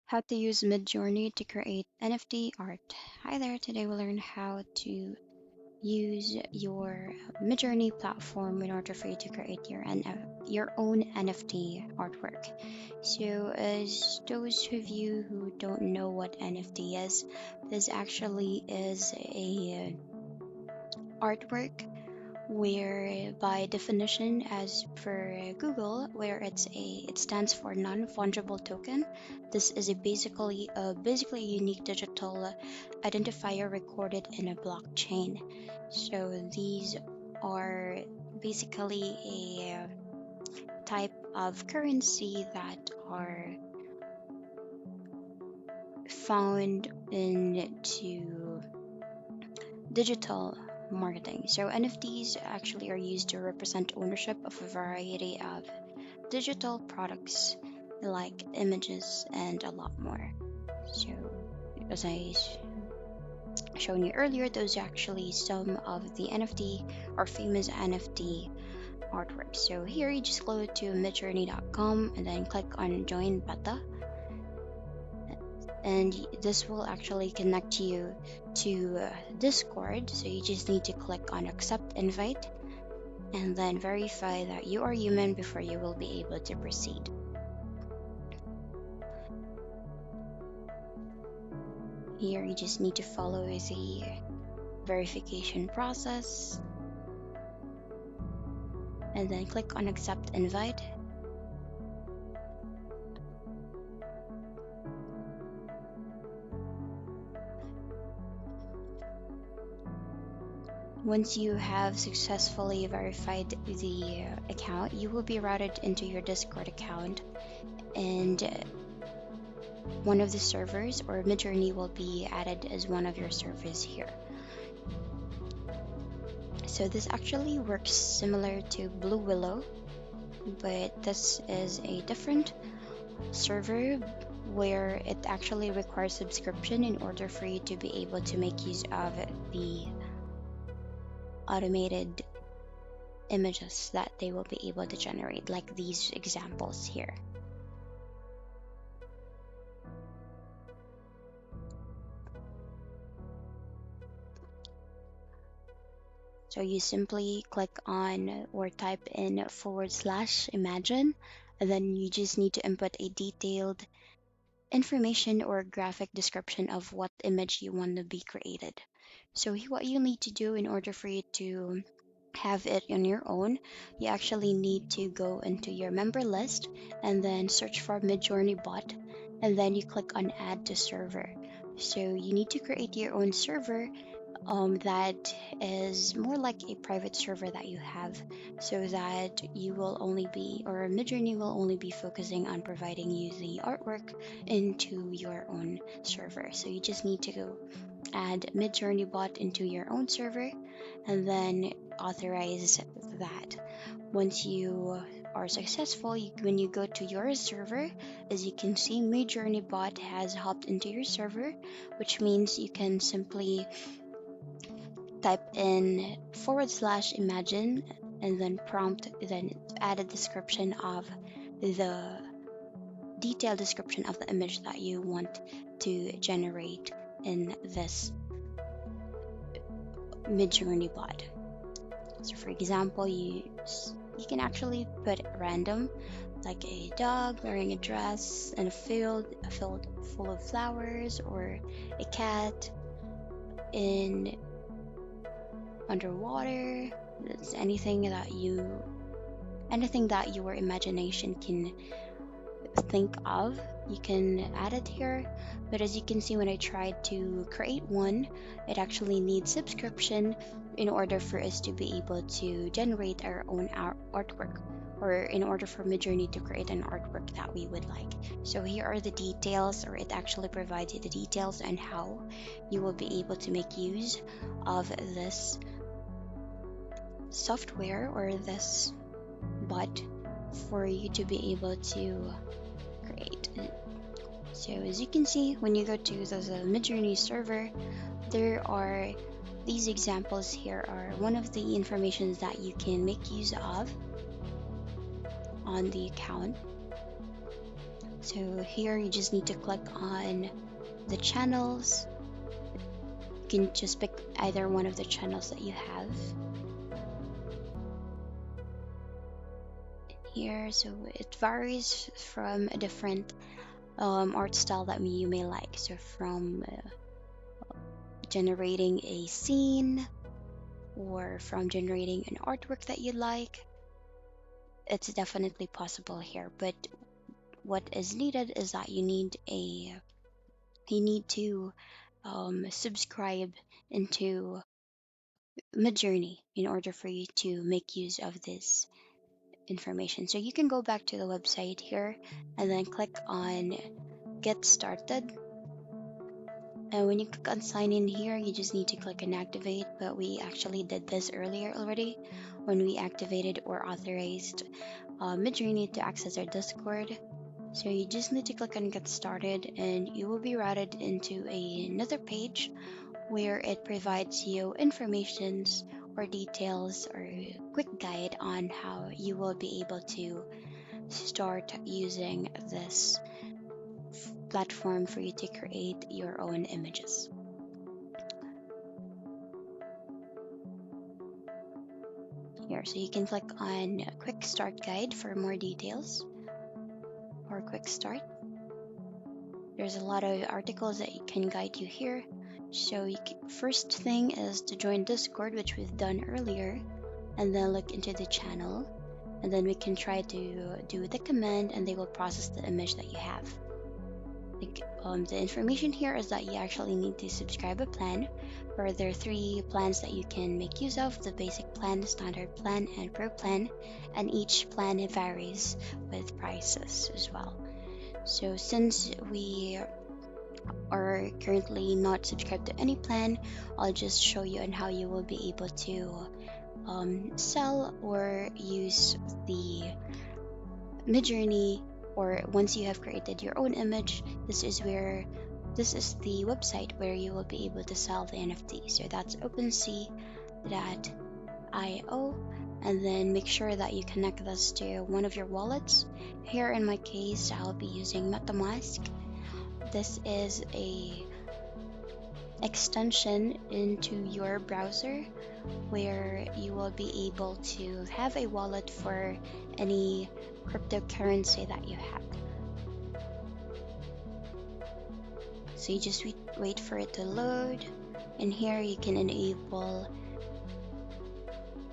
How to use MidJourney to create NFT art. Hi there, today we'll learn how to use your MidJourney platform in order for you to create your own NFT artwork. So, as those of you who don't know what NFT is, this actually is a artwork where by definition as per Google, where it stands for non-fungible token. This is basically a unique digital identifier recorded in a blockchain. So these are basically a type of currency that are found into digital marketing. So NFTs actually are used to represent ownership of a variety of digital products like images and a lot more. So as shown you earlier, those are actually some of the NFT or famous NFT artworks. So here you just go to midjourney.com and then click on join beta, and this will actually connect you to Discord. So you just need to click on accept invite and then verify that you are human before you will be able to proceed. Here you just need to follow the verification process and then click on accept invite. Once you have successfully verified the account, you will be routed into your Discord account, and one of the servers or MidJourney will be added as one of your servers here. So this actually works similar to Blue Willow, but this is a different server where it actually requires subscription in order for you to be able to make use of the automated images that they will be able to generate, like these examples here. So you simply click on or type in /imagine, and then you just need to input a detailed information or graphic description of what image you want to be created. So what you need to do in order for you to have it on your own, you actually need to go into your member list and then search for MidJourney bot, and then you click on add to server. So you need to create your own server that is more like a private server that you have, so that you will only be, or Midjourney will only be focusing on providing you the artwork into your own server. So you just need to go add Midjourney bot into your own server and then authorize that. Once you are successful, when you go to your server, as you can see, MidJourney bot has hopped into your server, which means you can simply type in /imagine and then prompt, then add a description of the detailed description of the image that you want to generate in this MidJourney bot. So for example, you can actually put random, like a dog wearing a dress in a field full of flowers, or a cat in underwater. It's anything that your imagination can think of, you can add it here. But as you can see, when I tried to create one, it actually needs subscription in order for us to be able to generate our own artwork, or in order for MidJourney to create an artwork that we would like. So here are the details, or it actually provides you the details on how you will be able to make use of this software or this bot for you to be able to create. So as you can see, when you go to the MidJourney server, there are these examples here are one of the informations that you can make use of on the account. So here you just need to click on the channels. You can just pick either one of the channels that you have here. So it varies from a different art style that you may like. So from generating a scene or from generating an artwork that you like, it's definitely possible here. But what is needed is that you need to subscribe into MidJourney in order for you to make use of this information. So you can go back to the website here and then click on Get Started. And when you click on sign in here, you just need to click on activate, but we actually did this earlier already when we activated or authorized MidJourney to access our Discord. So you just need to click on get started and you will be routed into another page where it provides you informations or details or a quick guide on how you will be able to start using this platform for you to create your own images. Here, so you can click on quick start guide for more details or quick start. There's a lot of articles that can guide you here. So first thing is to join Discord, which we've done earlier, and then look into the channel, and then we can try to do the command and they will process the image that you have. The information here is that you actually need to subscribe a plan, where there are 3 plans that you can make use of: the basic plan, the standard plan, and pro plan, and each plan varies with prices as well. So since we are currently not subscribed to any plan, I'll just show you on how you will be able to sell or use the MidJourney, or once you have created your own image, this is the website where you will be able to sell the NFT. So that's OpenSea.io, and then make sure that you connect this to one of your wallets. Here in my case, I'll be using MetaMask. This is a extension into your browser where you will be able to have a wallet for any cryptocurrency that you have. So you just wait for it to load, and here you can enable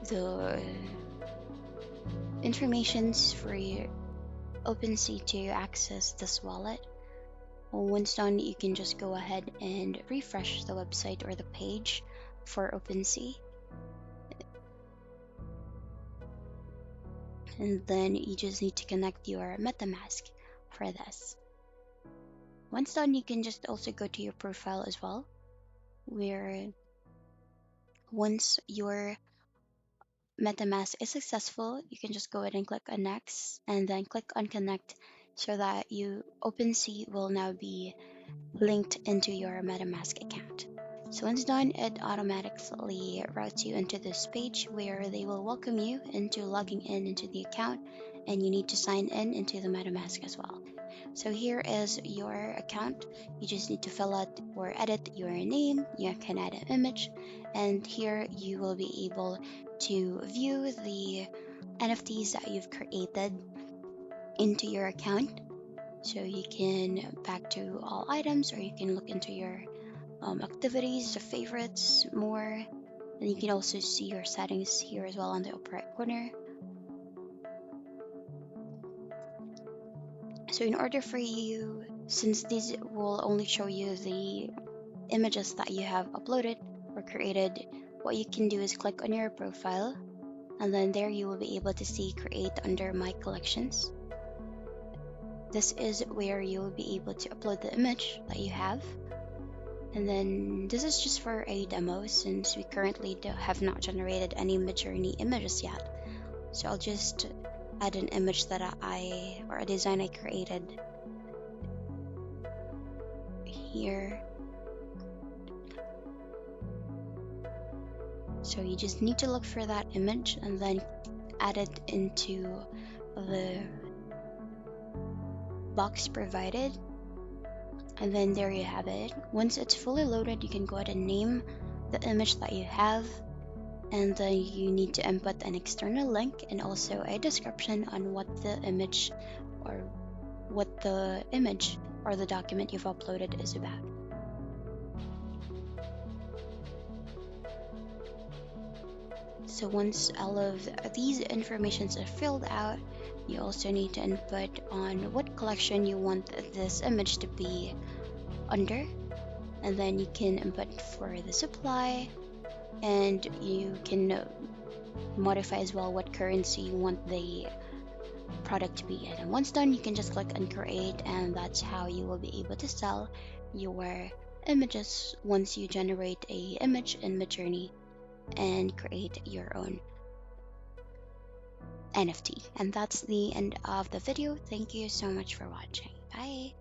the informations for your OpenSea to access this wallet. Once done, you can just go ahead and refresh the website or the page for OpenSea. And then you just need to connect your MetaMask for this. Once done, you can just also go to your profile as well, where once your MetaMask is successful, you can just go ahead and click on next and then click on connect, so that OpenSea will now be linked into your MetaMask account. So once done, it automatically routes you into this page where they will welcome you into logging in into the account, and you need to sign in into the MetaMask as well. So here is your account. You just need to fill out or edit your name. You can add an image, and here you will be able to view the NFTs that you've created into your account. So you can back to all items, or you can look into your activities, the favorites, more. And you can also see your settings here as well on the upper right corner. So in order for you, since these will only show you the images that you have uploaded or created, what you can do is click on your profile, and then there you will be able to see create under my collections. This is where you will be able to upload the image that you have. And then this is just for a demo, since we currently have not generated any MidJourney images yet. So I'll just add an image that or a design I created here. So you just need to look for that image and then add it into the box provided. And then there you have it. Once it's fully loaded, you can go ahead and name the image that you have. And then you need to input an external link and also a description on what the image or the document you've uploaded is about. So once all of these informations are filled out, you also need to input on what collection you want this image to be under. And then you can input for the supply, and you can modify as well what currency you want the product to be in. And once done, you can just click on create, and that's how you will be able to sell your images once you generate a image in MidJourney and create your own NFT. And that's the end of the video. Thank you so much for watching. Bye.